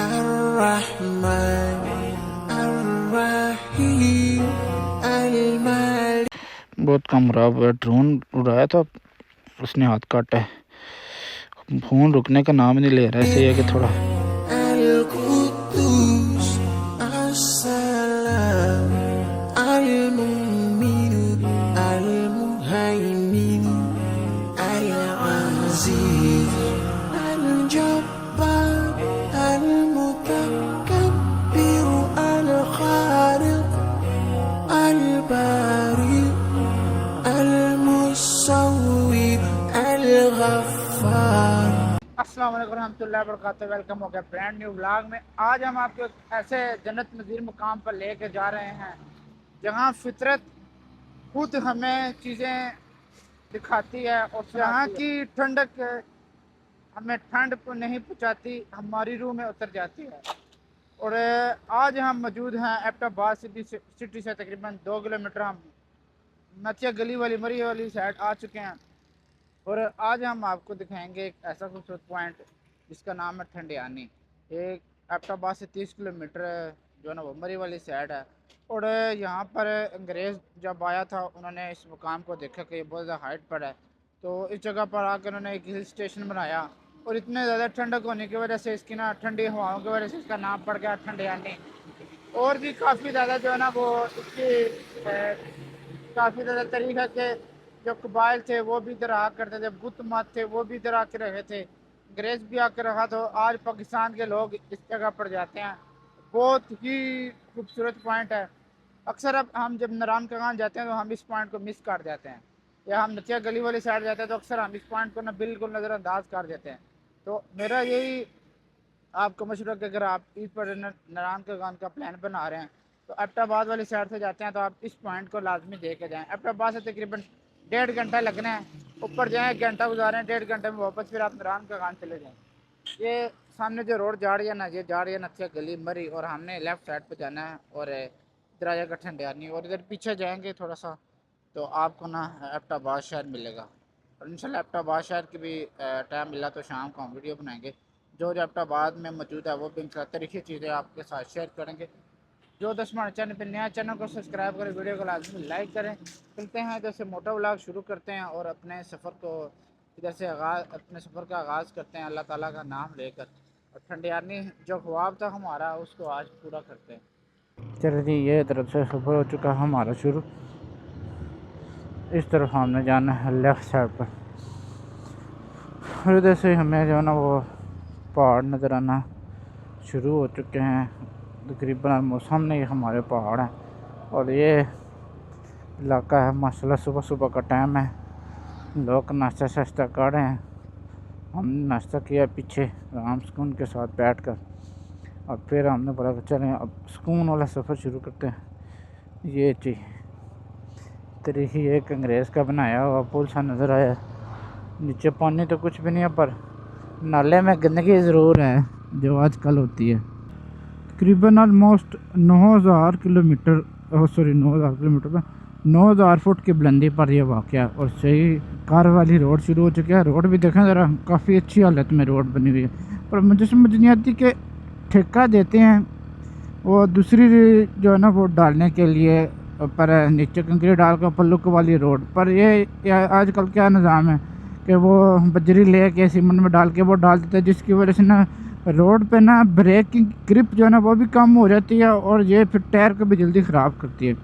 Ar-Rahman, Ar-Rahim, Al-Malik। बहुत कम खराब हुआ। ड्रोन उड़ाया था, उसने हाथ काटा है। फ़ोन रुकने का नाम नहीं ले रहा है। ऐसे है कि थोड़ा Al-Quddus, As-Salam, Al-Mu'min, Al-Muhaymin, Al-Aziz, Al-Jabbar, Al-Mutakabbir, Al-Khaliq, Al-Bari, Al-Musawwir, Al-Ghaffar। अस्सलाम वालेकुम रहमतुल्लाहि व बरकातहू। वेलकम हो गया ब्रांड न्यू व्लॉग में। आज हम आपको ऐसे जन्नत नज़ीर मुकाम पर लेके जा रहे हैं जहां फितरत खुद हमें चीज़ें दिखाती है और जहां की ठंडक हमें ठंड को नहीं पहुंचाती, हमारी रूह में उतर जाती है। और आज हम मौजूद हैं एबटाबाद सिटी से तकरीबन 2 किलोमीटर हम नथिया गली वाली मरी वाली साइड आ चुके हैं। और आज हम आपको दिखाएंगे एक ऐसा खूबसूरत पॉइंट जिसका नाम है ठंडियानी। एक एबटाबाद से 30 किलोमीटर जो है ना वो मरी वाली साइड है। और यहाँ पर अंग्रेज़ जब आया था उन्होंने इस मुकाम को देखा कि ये बहुत ज़्यादा हाइट पर है, तो इस जगह पर आकर उन्होंने एक हिल स्टेशन बनाया। और इतने ज़्यादा ठंडक होने की वजह से, इसकी ना ठंडी हवाओं की वजह से इसका नाम पड़ गया ठंडियानी। और भी काफ़ी ज़्यादा जो है ना वो इसकी काफ़ी ज़्यादा तरीक़ा के जो कबाइल थे वो भी इधर आ करते थे, बुत मत थे वो भी इधर आके रहे थे, अंग्रेज़ भी आकर रहा। तो आज पाकिस्तान के लोग इस जगह पर जाते हैं। बहुत ही खूबसूरत पॉइंट है। अक्सर अब हम जब नारायण कगान जाते हैं तो हम इस पॉइंट को मिस कर जाते हैं, या हम नथिया गली वाली साइड जाते हैं तो अक्सर हम इस पॉइंट को ना बिल्कुल नज़रअंदाज कर देते हैं। तो मेरा यही आपको मशवरा कि अगर आप इस पर नारायण कगान का प्लान बना रहे हैं तो एबटाबाद वाली साइड से जाते हैं तो आप इस पॉइंट को लाजमी दे के जाएँ। एबटाबाद से तकरीबन 1.5 घंटा लगना है। ऊपर जाएँ, 1 घंटा गुजारें, 1.5 घंटे में वापस फिर आप नारायण कगान चले जाएँ। ये सामने जो रोड जा रही है ना, ये जा रही है नथिया गली मरी, और हमने लेफ़्ट साइड पे जाना है और इधर आ जाएगा ठंडियानी। और इधर पीछे जाएंगे थोड़ा सा तो आपको ना एबटाबाद शहर मिलेगा। और इंशाल्लाह एबटाबाद शहर की भी टाइम मिला तो शाम को हम वीडियो बनाएंगे। जो एबटाबाद में मौजूद है वो भी इंशाल्लाह तरीक़ी चीज़ें आपके साथ शेयर करेंगे। जो दोस्त हमारे चैनल पर नया, चैनल को सब्सक्राइब करें, वीडियो को लाजमी लाइक करें। चलते हैं इधर से मोटा व्लॉग शुरू करते हैं और अपने सफ़र को इधर से अपने सफ़र का आगाज़ करते हैं अल्लाह ताला का नाम लेकर। और ठंडियानी जो ख्वाब था हमारा उसको आज पूरा करते हैं। चलो जी, ये तरफ से सफ़र हो चुका हमारा शुरू। इस तरफ हमने जाना है लेफ़्ट साइड पर, और इधर से हमें जो है ना वो पहाड़ नज़र आना शुरू हो चुके हैं। तकरीबन सामने ही हमारे पहाड़ हैं और ये इलाका है माशाल्लाह। सुबह सुबह का टाइम है, लोग नाश्ता शाश्ता कर रहे हैं। हमने नाश्ता किया पीछे आराम सुकून के साथ बैठकर, और फिर हमने बोला कि चलें अब सुकून वाला सफ़र शुरू करते हैं। ये चीज़ तरीक़ी एक अंग्रेज़ का बनाया हुआ पुल सा नज़र आया। नीचे पानी तो कुछ भी नहीं है, पर नाले में गंदगी ज़रूर है जो आजकल होती है। तकरीबन ऑलमोस्ट 9000 किलोमीटर 9000 किलोमीटर में 9000 फुट की बुलंदी पर यह वाक़या। और सही कार वाली रोड शुरू हो चुकी है। रोड भी देखें ज़रा, काफ़ी अच्छी हालत में रोड बनी हुई है। पर मुझे समझ नहीं आती कि ठेका देते हैं वो दूसरी जो है ना वो डालने के लिए, पर नीचे कंक्रीट डाल कर ऊपर लुक वाली रोड पर ये आजकल क्या निज़ाम है कि वो बजरी ले के सीमेंट में डाल के वो डाल देते हैं, जिसकी वजह से ना रोड पे ना ब्रेक की ग्रिप जो है ना वो भी कम हो जाती है, और ये फिर टायर को भी जल्दी ख़राब करती है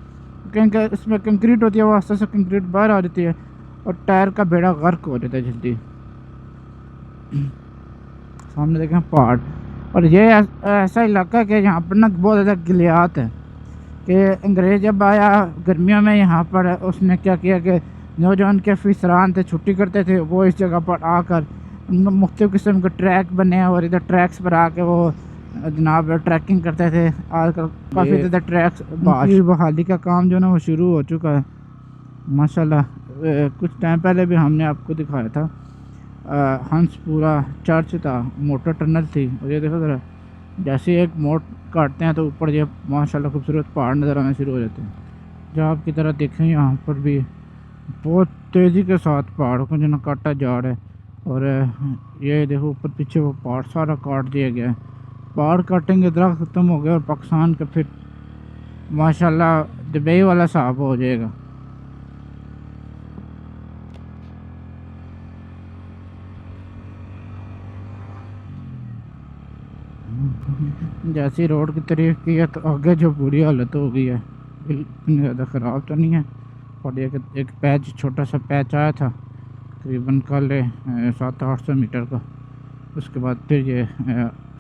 क्योंकि इसमें कंक्रीट होती है, वो आस्ते से कंक्रीट बाहर आ जाती है और टायर का बेड़ा गर्क हो जाता है जल्दी। सामने देखें पहाड़, और ये ऐसा इलाका है कि यहाँ पर ना बहुत ज़्यादा गिलियात है कि अंग्रेज़ जब आया गर्मियों में यहाँ पर, उसने क्या किया कि नौजवान के अफसरान थे छुट्टी करते थे, वो इस जगह पर आकर मुख्तलिफ़ किस्म के ट्रैक बने और इधर ट्रैक्स पर आके वो जनाब ट्रैकिंग करते थे। आजकल काफ़ी ज़्यादा ट्रैक्स बहाली का काम जो है ना वो शुरू हो चुका है माशाल्लाह। कुछ टाइम पहले भी हमने आपको दिखाया था हंसपुरा चर्च था, मोटर टनल थी। और ये देखो ज़रा, जैसे एक मोड़ काटते हैं तो ऊपर ये माशाल्लाह खूबसूरत पहाड़ नज़र आना शुरू हो जाते हैं। जब आपकी तरह देखें यहाँ पर भी बहुत तेज़ी के साथ पहाड़ों को जो ना काटा जा रहा है। और ये देखो ऊपर पीछे वो पहाड़ सारा काट दिया गया है। पहाड़ काटेंगे, दरख्त ख़त्म हो गया और पाकिस्तान का फिर माशाल्लाह दुबई वाला साहब हो जाएगा। जैसी रोड की तारीफ की है तो आगे जो बुरी हालत हो गई है, इतनी ज़्यादा ख़राब तो नहीं है। और एक पैच, छोटा सा पैच आया था तकरीबन कल 700-800 मीटर का, उसके बाद फिर ये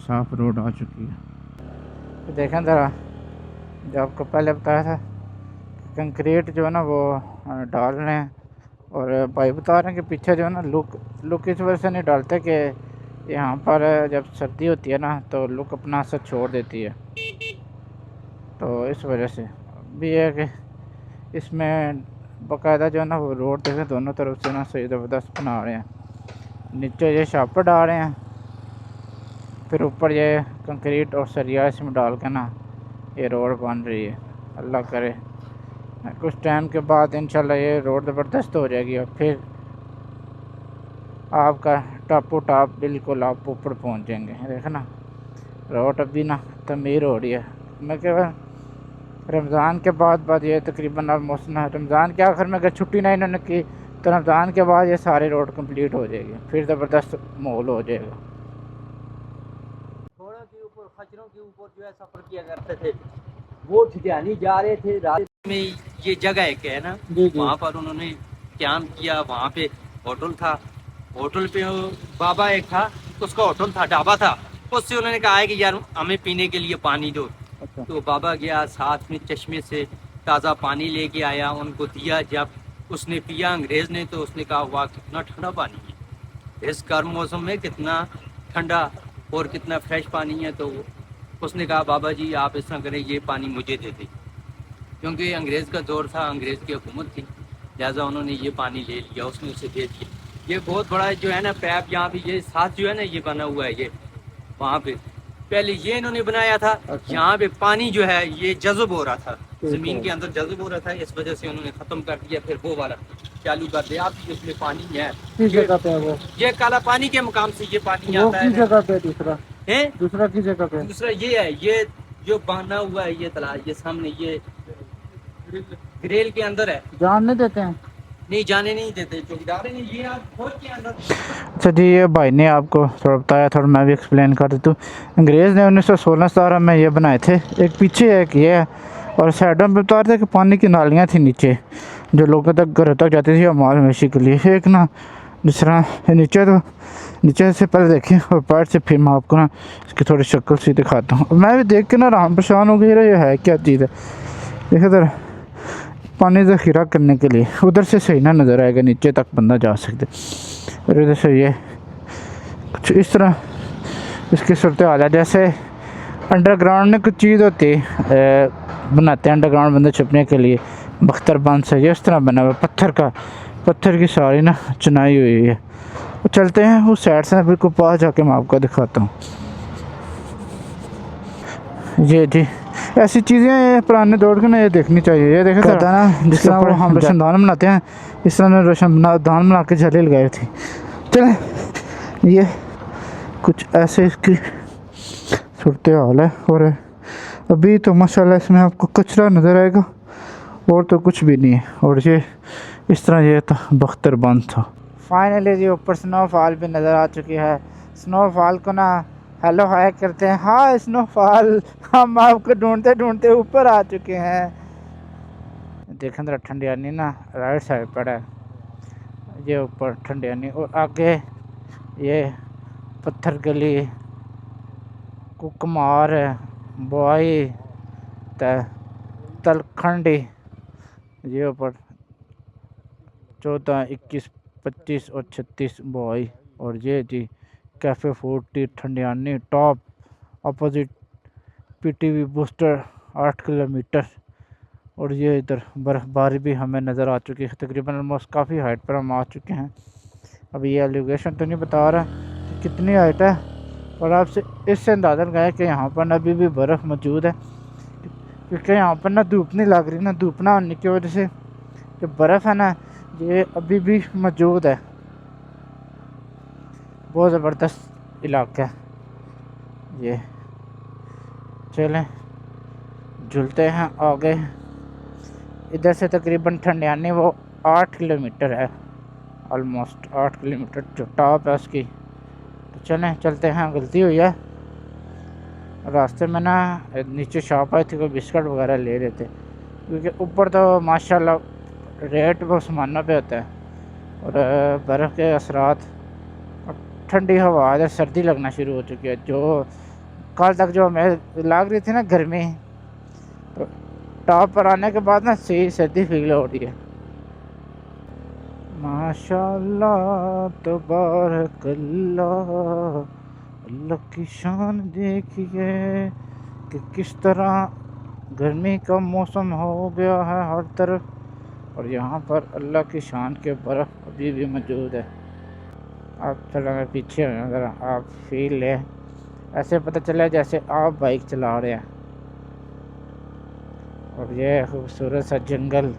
साफ़ रोड आ चुकी है। तो देखें ज़रा, जो आपको पहले बताया था कंक्रीट जो है ना वो डाल रहे हैं, और भाई बता रहे हैं कि पीछे जो है ना लुक इस वजह से नहीं डालते कि यहाँ पर जब सर्दी होती है ना तो लुक अपना असर छोड़ देती है, तो इस वजह से भी है कि इसमें बाकायदा जो है ना वो रोड देखें दोनों तरफ से ना सही ज़बरदस्त बना रहे हैं। नीचे ये शापर डाल रहे हैं, फिर ऊपर ये कंक्रीट और सरिया इसमें डाल के ना ये रोड बन रही है। अल्लाह करे कुछ टाइम के बाद इंशाल्लाह ये रोड ज़बरदस्त हो जाएगी और फिर आपका टॉपो टॉप बिल्कुल आप ऊपर पहुंच जाएंगे। देखें ना रोड अभी ना तमीर हो रही है। मैं केवल रमज़ान के बाद ये तकरीबन ऑलमोस्ट ना रमज़ान के आखिर में अगर छुट्टी ना इन्होंने की तो रमज़ान के बाद ये सारी रोड कंप्लीट हो जाएगी, फिर ज़बरदस्त माहौल हो जाएगा। घोड़ों के ऊपर, खच्चरों के ऊपर जो है सफ़र किया करते थे, वो ठिकानी जा रहे थे। रात में ये जगह एक है ना, वहाँ पर उन्होंने क्याम किया। वहाँ पे होटल था, होटल पे बाबा एक था, उसका होटल था, ढाबा था। उससे उन्होंने कहा है कि यार हमें पीने के लिए पानी दो। अच्छा। तो बाबा गया, साथ में चश्मे से ताज़ा पानी लेके आया, उनको दिया। जब उसने पिया अंग्रेज़ ने, तो उसने कहा वाह कितना ठंडा पानी है, इस गर्म मौसम में कितना ठंडा और कितना फ्रेश पानी है। तो उसने कहा बाबा जी आप इस तरह करें, ये पानी मुझे दे दें, क्योंकि अंग्रेज़ का दौर था, अंग्रेज़ की हुकूमत थी, लिहाजा उन्होंने ये पानी ले लिया, उसने उसे दे दिया। ये बहुत बड़ा जो है ना पैप, यहाँ पे ये साथ जो है ना ये बना हुआ है, ये वहाँ पे पहले ये इन्होंने बनाया था। अच्छा। यहाँ पे पानी जो है ये जज़ब हो रहा था, ज़मीन के अंदर जज़ब हो रहा था, इस वजह से उन्होंने ख़त्म कर दिया, फिर वो वाला चालू कर दिया। अब इसमें पानी है, किस जगह पे है वो? ये काला पानी के मुकाम से ये पानी वो आता किस है। जगह पे दूसरा? है दूसरा किस जगह पे? दूसरा ये है, ये जो बना हुआ है ये तालाब, ये सामने ये ग्रिल के अंदर है। जान नहीं देते हैं? नहीं जाने नहीं देते चौकीदार ने, ये आप खोल के अंदर। अच्छा जी, ये भाई ने आपको थोड़ा बताया, थोड़ा मैं भी एक्सप्लेन कर देता हूँ। अंग्रेज़ ने 1916-17 में ये बनाए थे, एक पीछे है एक ये है, और साइडों में बता रहे थे कि पानी की नालियाँ थी नीचे जो लोगों तक घरों तक जाती थी माल मवेशी के लिए। एक ना जिस तरह नीचे, तो नीचे से पहले देखें और पैर से फिर मैं आपको ना इसकी थोड़ी शक्ल सी दिखाता हूँ। मैं भी देख के ना राम परेशान हो गई, ये है क्या चीज़ है। देखिए इधर पानी ज़ख़ीरा करने के लिए, उधर से सही ना नज़र आएगा, नीचे तक बंदा जा सकते। और इधर से ये कुछ इस तरह इसकी सूरत हाल है, जैसे अंडरग्राउंड में कुछ चीज़ होती है, बनाते हैं अंडरग्राउंड बंदे छुपने के लिए, बख्तरबंद से ये इस तरह बना हुआ पत्थर की सारी ना चुनाई हुई है। तो चलते हैं उस साइड से, बिल्कुल पास जाके मैं आपको दिखाता हूँ। ये जी ऐसी चीज़ें पुराने दौर के ना ये देखनी चाहिए। ये देखें कहता है ना, जिस तरह वो हम रोशनदान बनाते हैं, इस तरह ने रोशनदान बना के झली लगाई थी। चलें, ये कुछ ऐसे इसकी सूरत हाल है। और अभी तो माशाल्लाह इसमें आपको कचरा नज़र आएगा और तो कुछ भी नहीं है। और ये इस तरह ये था बख्तरबंद था। फाइनली जी ऊपर स्नोफॉल भी नज़र आ चुकी है। स्नोफॉल को ना हेलो हाय करते हैं। हाँ स्नोफॉल, हम आपको ढूंढते ढूंढते ऊपर आ चुके हैं। देखें जरा ठंडियानी ना राइट साइड पर है, ये ऊपर ठंडियानी, और आगे ये पत्थर गली, कुकमार, बुआई, तलखंडी, ये ऊपर 14, 21, 25 और 36 बुआई। और ये जी cafe 40 Thandiani top, opposite PTV booster 8 kilometre. और ये इधर बर्फ़बारी भी हमें नज़र आ चुकी है, तकरीबन ऑलमोस्ट काफ़ी हाइट पर हम आ चुके हैं। अभी ये एलिवेशन तो नहीं बता रहा कि कितनी हाइट है, और आपसे इससे अंदाज़ा लगाया कि यहाँ पर अभी भी बर्फ़ मौजूद है, क्योंकि यहाँ पर ना धूप नहीं लग रही ना, धूप ना होने की वजह से जो बर्फ़ है ना ये अभी भी मौजूद है। बहुत ज़बरदस्त इलाका है ये। चलें झूलते हैं आगे। इधर से तकरीबन ठंडियानी वो 8 किलोमीटर है, ऑलमोस्ट 8 किलोमीटर जो टॉप है उसकी। तो चलें चलते हैं। गलती हुई है, रास्ते में ना नीचे शॉप आई थी, कोई बिस्किट वगैरह ले रहे थे, क्योंकि ऊपर तो माशाल्लाह रेट वो आसमानों पे होता है और बर्फ़ के असरात और ठंडी हवा, इधर सर्दी लगना शुरू हो चुकी है। जो कल तक जो हमें लग रही थी ना गर्मी, तो टॉप पर आने के बाद ना सही सर्दी फील हो रही है। माशाल्लाह तबारकल्लाह, अल्लाह की शान देखिए कि किस तरह गर्मी का मौसम हो गया है हर तरफ, और यहाँ पर अल्लाह की शान के बर्फ़ अभी भी मौजूद है। आप थोड़ा मैं पीछे हो ज़रा, आप फील लें, ऐसे पता चला जैसे आप बाइक चला रहे हैं। और ये खूबसूरत सा जंगल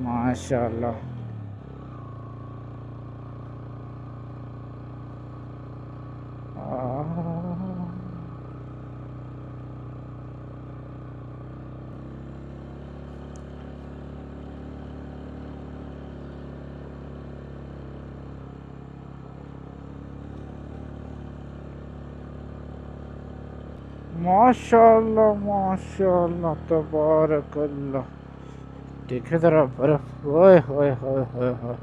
माशाल्लाह। माशाल्लाह माशाल्लाह तबारकल्लाह। देखे ज़रा बर्फ़, ओए होए होए होए होए,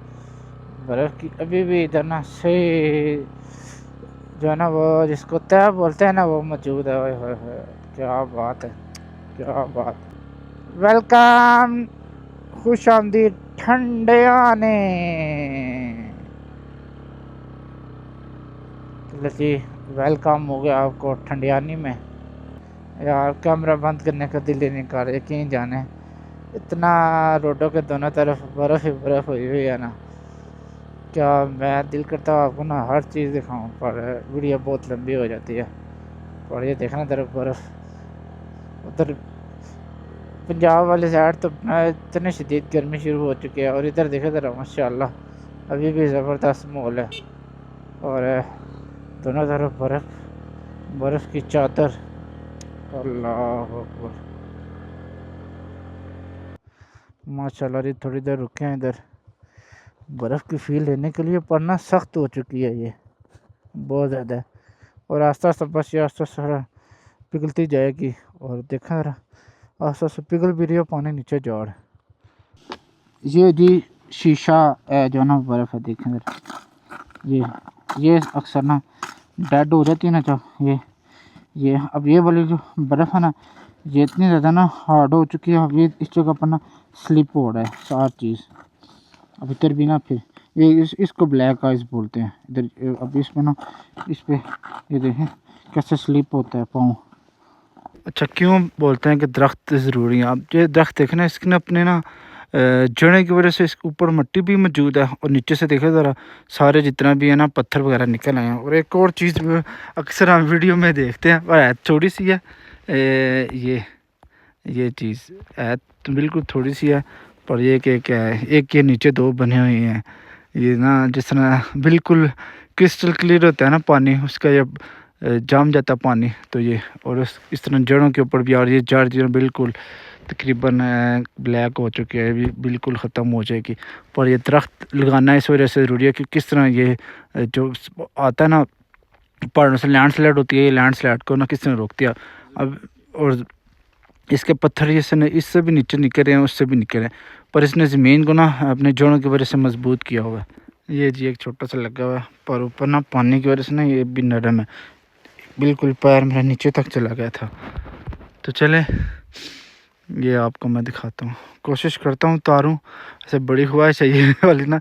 बर्फ़ की अभी भी इधर ना सही जो है ना वो जिसको तह बोलते हैं ना वो मौजूद है। ओए होए होए, क्या बात है, क्या बात। वेलकम, खुश आमदीद ठंडे आने। चलो जी, वेलकम हो गया आपको ठंडियानी में। यार कैमरा बंद करने का दिल ही नहीं कर रहा, कहीं जाने, इतना रोडों के दोनों तरफ बर्फ़ ही बर्फ़ हुई हुई है ना। क्या मैं दिल करता हूँ आपको ना हर चीज़ दिखाऊं, पर वीडियो बहुत लंबी हो जाती है। और ये देखना तरफ बर्फ़, उधर पंजाब वाले साइड तो इतनी शदीद गर्मी शुरू हो चुकी है, और इधर देखे ज़रा माशाल्लाह अभी भी ज़बरदस्त माहौल है। और दोनों तरफ बर्फ़ की चादर, अल्लाह अकबर माशाल्लाह। जी थोड़ी देर रुके हैं इधर बर्फ़ की फील लेने के लिए, पढ़ना सख्त हो चुकी है ये बहुत ज़्यादा, और आस्ता आस्ता बस ये आस्ता आस्ता पिघलती जाएगी। और देखा जरा आस्ता आस्ता पिघल भी रही है, पानी नीचे जा रहा है। ये जी शीशा है जो ना बर्फ़ है, देखें जरा ये अक्सर ना डेड हो जाती है ना, जो ये अब ये वाली जो बर्फ़ है ना, ये इतनी ज़्यादा ना हार्ड हो चुकी है। अब ये इस जगह पर ना स्लिप हो रहा है सारी चीज़। अब इधर भी ना फिर ये इसको ब्लैक आइस बोलते हैं इधर। अब इसमें ना इस पे ये देखें कैसे स्लिप होता है पाँव। अच्छा क्यों बोलते हैं कि दरख्त ज़रूरी है? आप ये दरख्त देखें ना, इसके ना अपने ना जड़ने की वजह से इसके ऊपर मिट्टी भी मौजूद है, और नीचे से देखें ज़रा सारे जितना भी है ना पत्थर वगैरह निकल आए हैं। और एक और चीज़ अक्सर हम वीडियो में देखते हैं, और थोड़ी सी है ये चीज़ है तो बिल्कुल थोड़ी सी है, पर ये क्या है, एक के नीचे दो बने हुए हैं। ये ना जिस तरह बिल्कुल क्रिस्टल क्लियर होता है ना पानी, उसका ये जम जाता पानी, तो ये और इस तरह जड़ों के ऊपर भी। और ये जड़ बिल्कुल तकरीबन ब्लैक हो चुकी है, भी बिल्कुल ख़त्म हो जाएगी। पर ये दरख्त लगाना इस वजह से ज़रूरी है कि किस तरह ये जो आता है ना पहाड़ों से लैंडस्लाइड होती है, ये लैंडस्लाइड को ना किस तरह रोकती है। अब और इसके पत्थर इससे भी नीचे निकल रहे हैं, उससे भी निकल रहे हैं, पर इसने ज़मीन को ना अपने जोड़ों की वजह से मजबूत किया हुआ है। ये जी एक छोटा सा लगा हुआ है, पर ऊपर ना पानी की वजह से ना ये भी नरम है, बिल्कुल पैर मेरा नीचे तक चला गया था। तो चले ये आपको मैं दिखाता हूँ, कोशिश करता हूँ उतारूँ। ऐसे बड़ी ख्वाहिश चाहिए वाली ना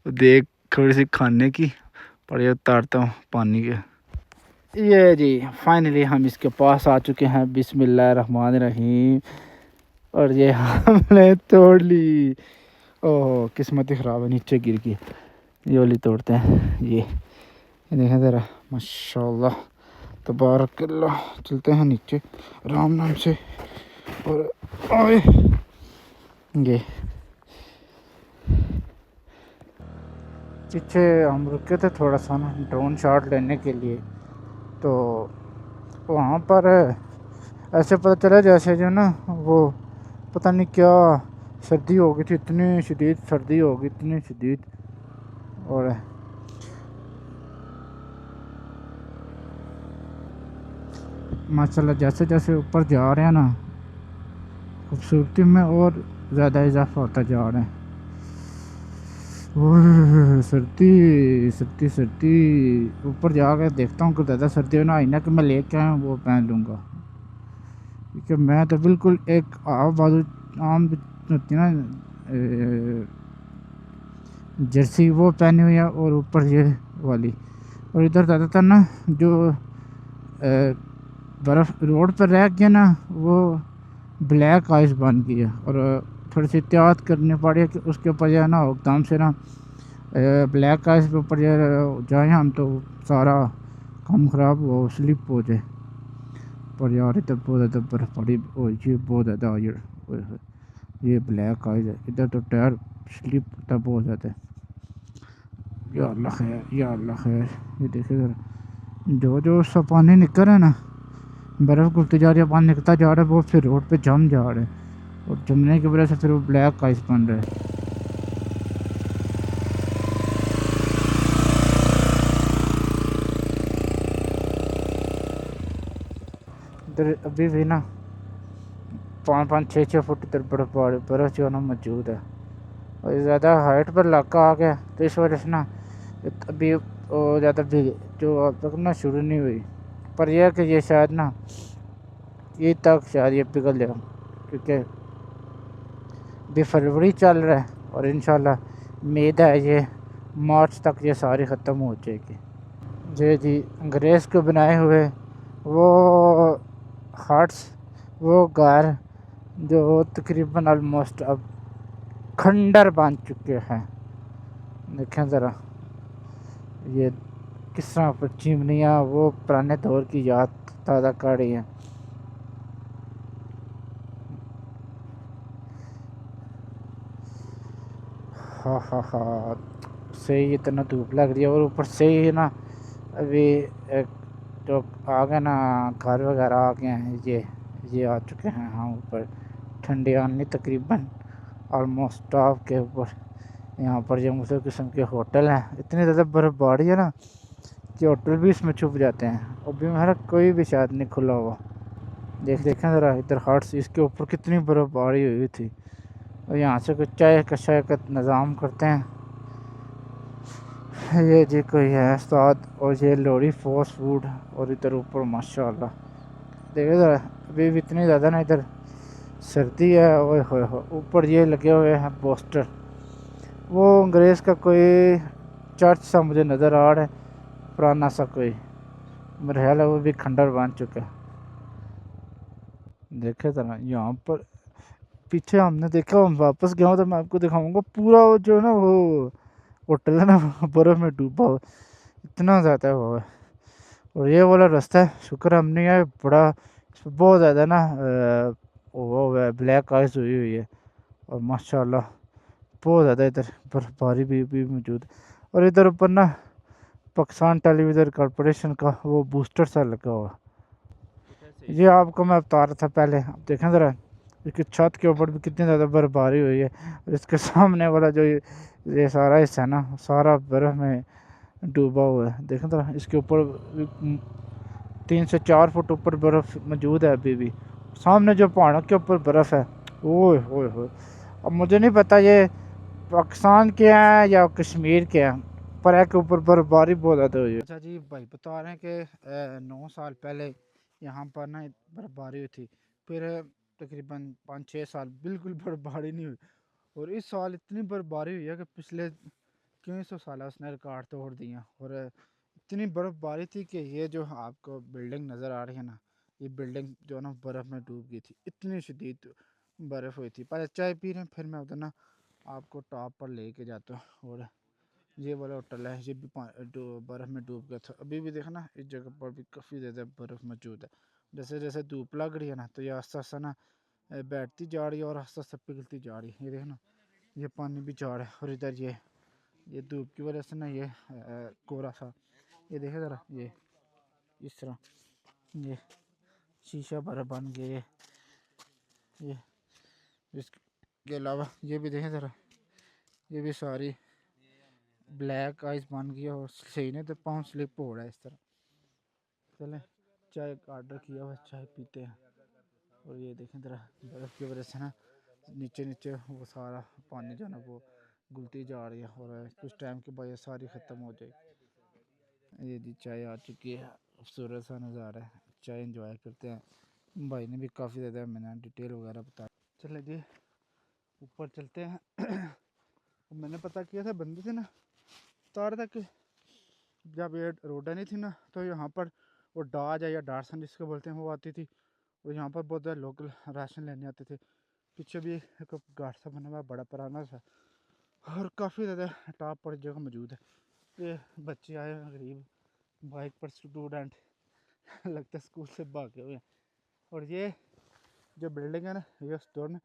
देख थोड़ी सी खाने की, पर ये उतारता हूँ पानी के। ये जी फाइनली हम इसके पास आ चुके हैं, बिस्मिल्लाहिर्रहमानिर्रहीम। और ये हमने तोड़ ली। ओह किस्मत ही ख़राब है, नीचे गिर गई। ये वाली तोड़ते हैं, ये देखें ज़रा माशाल्लाह तबारकल्लाह। चलते हैं नीचे आराम नाम से। और आए ये पीछे हम रुके थे थोड़ा सा ना ड्रोन शॉट लेने के लिए, तो वहाँ पर ऐसे पता चला जैसे जो ना वो पता नहीं क्या सर्दी हो गई थी, इतनी शदीद सर्दी हो गई, इतनी शदीद। और माशाल्लाह जैसे जैसे ऊपर जा रहे हैं ना, खूबसूरती में और ज़्यादा इजाफा होता जा रहा है। ओह, सर्दी सर्दी सर्दी। ऊपर जाकर देखता हूँ कि ज़्यादा सर्दी हो ना आई ना कि मैं लेके आया हूँ वो पहन लूँगा, क्योंकि मैं तो बिल्कुल एक आम बाजू आम होती है ना जर्सी वो पहनी हुई है, और ऊपर ये वाली। और इधर ज़्यादातर ना जो बर्फ़ रोड पर रह गया ना वो ब्लैक आइस बन गई है, और थोड़ी सी एहतियात करनी पड़ी है कि उसके ऊपर जो है ना एकदम से ना ब्लैक आइस के ऊपर जो जाए हम तो सारा काम ख़राब हो, स्लिप हो जाए। पर यार इधर बहुत ज़्यादा बर्फ़ पड़ी हो, ये बहुत ज़्यादा ये ब्लैक आइस है, इधर तो टायर स्लिप होता बहुत ज़्यादा। या अल्लाह खैर, या अल्लाह खैर। ये देखिए ज़रा जो जो सा पानी निकल रहा है ना, बर्फ़ घुलती जा रही है, पानी निकलता जा रहा है, वो फिर रोड पे जम जा रहा है, और जमने की वजह से फिर वो ब्लैक आइस बन रहा है। इधर अभी भी ना 5-5 6-6 फुट इधर बर्फ़ जो है ना मौजूद है, और ज़्यादा हाइट पर इलाका आ गया तो इस वजह से ना अभी ज़्यादा भी जो अब तक ना शुरू नहीं हुई। पर यह है कि ये शायद ना ईद तक शायद ये पिघल जाए, क्योंकि अभी फरवरी चल रहा है, और इंशाल्लाह उम्मीद है ये मार्च तक ये सारी ख़त्म हो जाएगी। जी जी, अंग्रेज़ के बनाए हुए वो हार्ट्स, वो घर जो तकरीबन ऑलमोस्ट अब खंडर बन चुके हैं। देखें ज़रा ये किस तरह पर चिमनियाँ वो पुराने दौर की याद ताज़ा कर रही हैं। हाँ हाँ हाँ, सही इतना धूप लग रही है, और ऊपर से ही ना अभी एक जो आ गए ना घर वगैरह आ गए हैं, ये आ चुके हैं। हाँ ऊपर ठंडी आनी तकरीबन ऑलमोस्ट टॉप के ऊपर। यहाँ पर जो मुख्तलिफ़ किस्म के होटल हैं, इतनी ज़्यादा बर्फ़बारी है ना कि होटल भी इसमें छुप जाते हैं, और भी मेरा कोई भी शायद नहीं खुला हुआ। देखें ज़रा इधर हार्ट्स, इसके ऊपर कितनी बर्फ़बारी हुई थी, और यहाँ से कुछ चाय कशाय का निज़ाम करते हैं। ये जी कोई है उस्ताद, और ये लोरी फास्ट फूड, और इधर ऊपर माशाल्लाह देखिए ज़रा अभी भी इतनी ज़्यादा ना इधर सर्दी है। ओए होए हो, ऊपर ये लगे हुए हैं पोस्टर, वो अंग्रेज़ का कोई चर्च सा मुझे नज़र आ रहा है, पुराना सा कोई, मेरा ख्याल है वो भी खंडर बन चुका है। देखे ज़रा यहाँ पर पीछे हमने देखा, हम वापस गया हूँ तो मैं आपको दिखाऊंगा पूरा वो जो है ना वो होटल है ना बर्फ़ में डूबा हुआ, इतना ज़्यादा वो है। और ये वाला रास्ता है, शुक्र हमने यार बड़ा इसमें बहुत ज़्यादा ना वो है ब्लैक आइस हुई है, और माशाल्लाह बहुत ज़्यादा इधर बर्फबारी भी मौजूद है। और इधर ऊपर ना पाकिस्तान टेलीविज़न कॉरपोरेशन का वो बूस्टर सा लगा हुआ, ये आपको मैं बता रहा था पहले। आप देखें ज़रा इसकी छत के ऊपर भी कितनी ज़्यादा बर्फबारी हुई है, और इसके सामने वाला जो ये सारा हिस्सा है ना सारा बर्फ़ में डूबा हुआ है। देखें ज़रा इसके ऊपर 3 से 4 फुट ऊपर बर्फ़ मौजूद है अभी भी, सामने जो पहाड़ों के ऊपर बर्फ़ है। ओए होए होए, अब मुझे नहीं पता ये पाकिस्तान के हैं या कश्मीर के हैं, पर है के ऊपर बर्फबारी बहुत ज़्यादा हुई है। अच्छा जी, भाई बता रहे हैं कि 9 साल पहले यहाँ पर ना बर्फबारी हुई थी, फिर तकरीबन 5-6 साल बिल्कुल बर्फबारी नहीं हुई, और इस साल इतनी बर्फबारी हुई है कि पिछले 300 साल उसने रिकॉर्ड तोड़ दिया। और इतनी बर्फबारी थी कि ये जो आपको बिल्डिंग नज़र आ रही है ना, ये बिल्डिंग जो है ना बर्फ़ में डूब गई थी, इतनी शदीद बर्फ़ हुई थी। पहले चाय पी रहे हैं, फिर मैं उधर ना आपको टॉप पर लेके जाता हूँ। और ये वाला होटल है, ये भी बर्फ़ में डूब गया था। अभी भी देखा ना इस जगह पर भी काफ़ी ज़्यादा बर्फ़ मौजूद है। जैसे जैसे धूप लग रही है ना तो ये आस्ता आस्ता ना बैठती जा रही है, और आस्ता आस्ता पिघलती जा रही है। ये देखना ये पानी भी जा रहा है, और इधर ये धूप की वजह से ना ये कोहरा सा, ये देखे ज़रा ये इस तरह ये शीशा बर्फ बन गया। ये इसके अलावा ये भी देखें ज़रा, ये भी सारी ब्लैक आइस बन गई और सही नहीं तो पाँव स्लिप हो रहा है इस तरह। चलें चाय का ऑर्डर किया हुआ, चाय पीते हैं। और ये देखें ज़रा बर्फ़ की वजह से ना नीचे नीचे वो सारा पानी जो है ना वो घुलती जा रही है और कुछ टाइम के बाद ये सारी ख़त्म हो जाएगी। ये जी चाय आ चुकी है, खूबसूरत सा नज़ारा है, चाय इंजॉय करते हैं। भाई ने भी काफ़ी ज़्यादा मैंने डिटेल वगैरह बताया। चले जी ऊपर चलते हैं। मैंने पता किया था बंदे से ना तार तक, जब ये रोड नहीं थी ना तो यहाँ पर वो डाज है या डारसन जिसको बोलते हैं वो आती थी और यहाँ पर बहुत ज़्यादा लोकल राशन लेने आते थे। पीछे भी एक घाट सा बना हुआ है बड़ा पुराना सा और काफ़ी ज़्यादा टॉप पर जगह मौजूद है। ये बच्चे आए हैं गरीब बाइक पर स्टूडेंट लगता है स्कूल से भागे हुए हैं। और ये जो बिल्डिंग है ना ये उस दौर में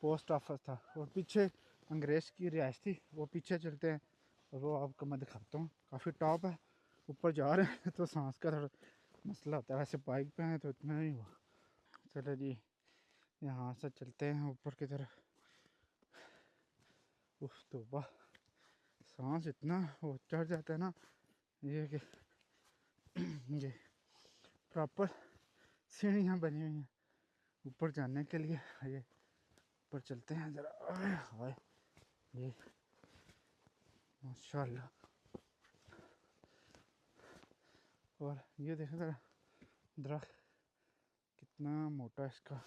पोस्ट ऑफिस था और पीछे अंग्रेज़ की रिहाइश थी। वो पीछे चलते हैं और वो आपको मैं दिखाता हूँ। काफ़ी टॉप है, ऊपर जा रहे हैं तो सांस का थोड़ा मसला होता है, वैसे बाइक पे हैं तो इतना नहीं हुआ। चलो जी यहाँ से चलते हैं ऊपर की तरफ। उफ तौबा, सांस इतना वो चढ़ जाता है ना, ये कि ये प्रॉपर सीढ़ियाँ बनी हुई हैं ऊपर जाने के लिए। ये ऊपर चलते हैं ज़रा। हाय ये माशाल्लाह। और ये देखें ज़रा दरख्त कितना मोटा इसका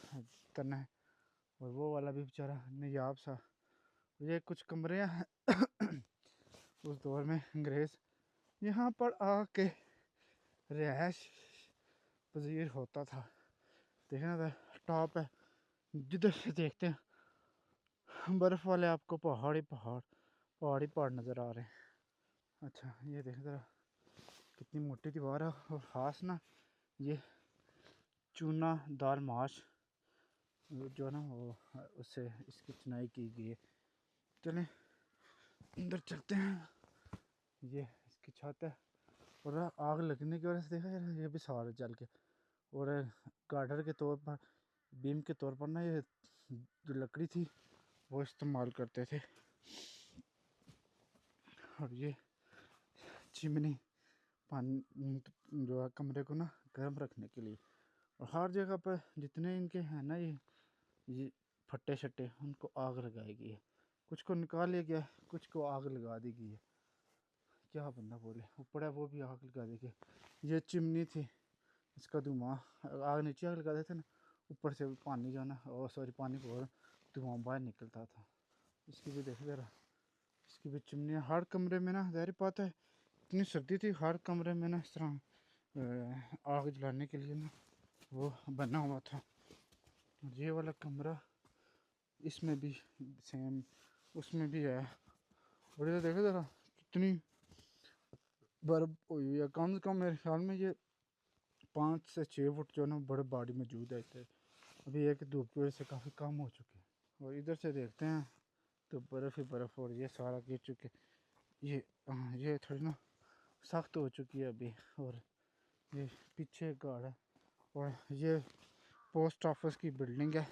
तना है और वो वाला भी बेचारा नायाब सा। ये कुछ कमरे हैं उस दौर में अंग्रेज़ यहाँ पर आके रिहाइश पजीर होता था। देखना था टॉप है, जिधर से देखते हैं बर्फ़ वाले आपको पहाड़ ही पहाड़ नज़र आ रहे हैं। अच्छा ये देखें ज़रा कितनी मोटी दीवार है और ख़ास ना ये चूना दार माश जो ना वो उससे इसकी चुनाई की गई है। चलें अंदर चलते हैं। ये इसकी छत है और आग लगने की वजह से देखा यार ये भी सारे जल के और गार्डर के तौर पर बीम के तौर पर ना ये जो लकड़ी थी वो इस्तेमाल करते थे। और ये चिमनी पानी जो है कमरे को ना गर्म रखने के लिए। और हर जगह पर जितने इनके हैं ना ये फट्टे शट्टे उनको आग लगाई गई है। कुछ को निकाल लिया गया है, कुछ को आग लगा दी गई है। क्या बंदा बोले, ऊपर है वो भी आग लगा दी गई। ये चिमनी थी, इसका धुआं आग नीचे आग लगा देते ना, ऊपर से पानी जो है ना और सॉरी पानी को धुआं बाहर निकलता था। इसकी भी देख ज़रा, इसकी भी चिमनी हर कमरे में ना ज़ाहिर बात है इतनी सर्दी थी, हर कमरे में ना इस तरह आग जलाने के लिए ना वो बना हुआ था। ये वाला कमरा इसमें भी सेम उसमें भी है। और ये देखो ज़रा कितनी बर्फ हुई हुई है, कम से कम मेरे ख्याल में ये 5 से 6 फुट जो ना बड़े बाड़ी मौजूद है इतने। अभी एक धूप की वजह से काफ़ी कम हो चुके हैं। और इधर से देखते हैं तो बर्फ़ ही बर्फ़ और ये सारा गिर चुके। ये थोड़ी ना सख्त हो चुकी है अभी। और ये पीछे एक गाड़ है और ये पोस्ट ऑफिस की बिल्डिंग है।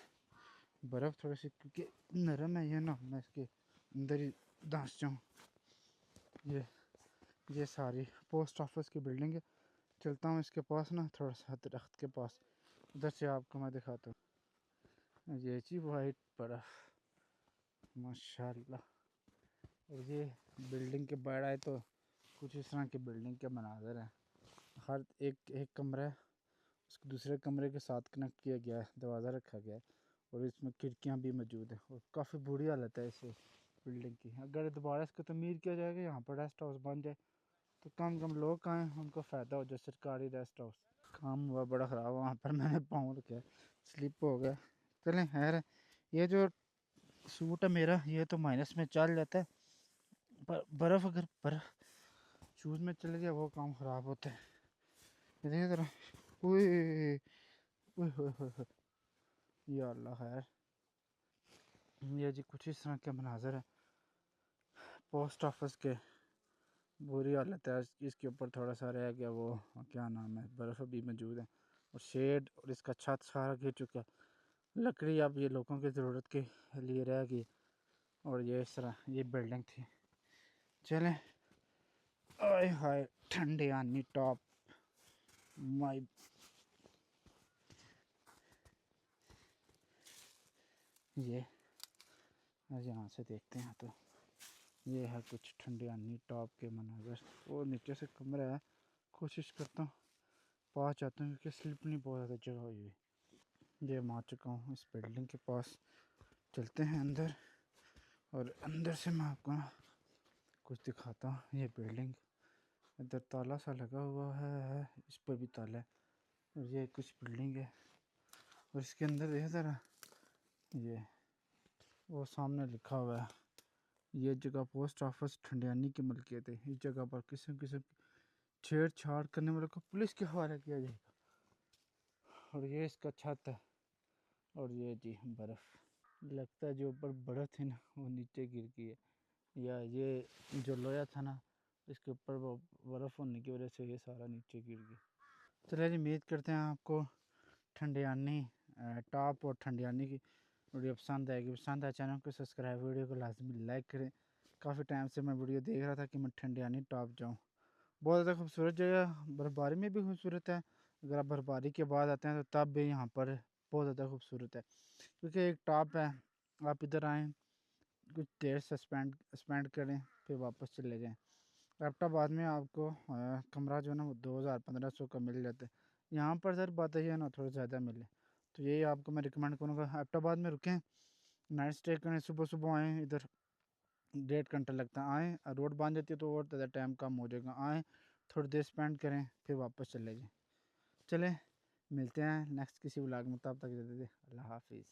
बर्फ़ थोड़ी सी क्योंकि नरम है ये ना मैं इसके अंदर ही धंस जाऊँ। ये सारी पोस्ट ऑफिस की बिल्डिंग है। चलता हूँ इसके पास ना थोड़ा सा दरख्त के पास, उधर से आपको मैं दिखाता हूँ। ये जी वाइट बर्फ़ माशाल्लाह। और ये बिल्डिंग के बाहर आए तो कुछ इस तरह की बिल्डिंग के मनाज़र हैं। हर एक कमरा है उसके दूसरे कमरे के साथ कनेक्ट किया गया है, दरवाज़ा रखा गया है और इसमें खिड़कियाँ भी मौजूद हैं। और काफ़ी बुरी हालत है इस बिल्डिंग की। अगर दोबारा इसको तमीर किया जाएगा, यहाँ पर रेस्ट हाउस बन जाए तो कम लोग कहाँ हैं उनको फ़ायदा हो जाए। सरकारी रेस्ट हाउस काम हुआ बड़ा ख़राब, वहाँ पर मैंने पाँव रखा स्लिप हो गया। चलें खैर, ये जो सूट है मेरा ये तो माइनस में चल जाता है, पर बर्फ़ अगर बर्फ़ शूज़ में चले गया वो काम ख़राब होता है। ये देखिए ज़रा, ओए ओए होए होए होए, या अल्लाह खैर। ये जी कुछ इस तरह के मनाज़र है पोस्ट ऑफिस के। बुरी हालत है इसके ऊपर, थोड़ा सा रह गया वो क्या नाम है, बर्फ़ भी मौजूद है। और शेड और इसका छत सारा गिर चुका है। लकड़ी अब ये लोगों की ज़रूरत के लिए रह गई। और ये इस तरह ये बिल्डिंग थी। चलें, आय हाय ठंडे आनी टॉप माई। ये आज यहाँ से देखते हैं तो ये है कुछ ठंडे आनी टॉप के मनाज़र। वो नीचे से कमरा है, कोशिश करता हूँ पास जाता हूँ क्योंकि स्लिप नहीं बहुत ज़्यादा जगह हुई है। ये मैं आ चुका हूँ इस बिल्डिंग के पास, चलते हैं अंदर और अंदर से मैं आपको ना कुछ दिखाता हूँ। ये बिल्डिंग इधर ताला सा लगा हुआ है, इस पर भी ताला है। और ये कुछ बिल्डिंग है और इसके अंदर देखा ज़रा, ये वो सामने लिखा हुआ है ये जगह पोस्ट ऑफिस ठंडियानी की मलकियत है। इस जगह पर किसी किस्म की छेड़छाड़ करने वालों को पुलिस के हवाले किया जाएगा। और ये इसका छत है और ये जी बर्फ़, लगता है जो ऊपर बर्फ़ थी ना वो नीचे गिर गई है, या ये जो लोया था ना इसके ऊपर वो बर्फ़ होने की वजह से ये सारा नीचे गिर गया। चलिए जी, उम्मीद करते हैं आपको ठंडियानी टॉप और ठंडियानी की वीडियो पसंद आएगी। पसंद आए चैनल को सब्सक्राइब, वीडियो को लाजमी लाइक करें। काफ़ी टाइम से मैं वीडियो देख रहा था कि मैं ठंडियानी टॉप जाऊं। बहुत ज़्यादा खूबसूरत जगह, बर्फ़बारी में भी खूबसूरत है। अगर आप बर्फ़बारी के बाद आते हैं तो तब भी यहाँ पर बहुत ज़्यादा खूबसूरत है, क्योंकि एक टॉप है। आप इधर आएँ, कुछ देर से स्पेंड करें, फिर वापस चले जाएँ। एबटाबाद में आपको कमरा जो है ना वो 2000-1500 का मिल जाता है। यहाँ पर सर बात है ना थोड़ा ज़्यादा मिले, तो यही आपको मैं रिकमेंड करूँगा एबटाबाद में रुकें, नाइट स्टे करें, सुबह सुबह आएँ। इधर 1.5 घंटा लगता है, आएँ रोड बन जाती है तो और ज़्यादा टाइम कम हो जाएगा। आएँ, थोड़ी देर स्पेंड करें, फिर वापस चले जाएँ। चलें, मिलते हैं नेक्स्ट किसी व्लॉग में, तब तक दे अल्लाह हाफिज़।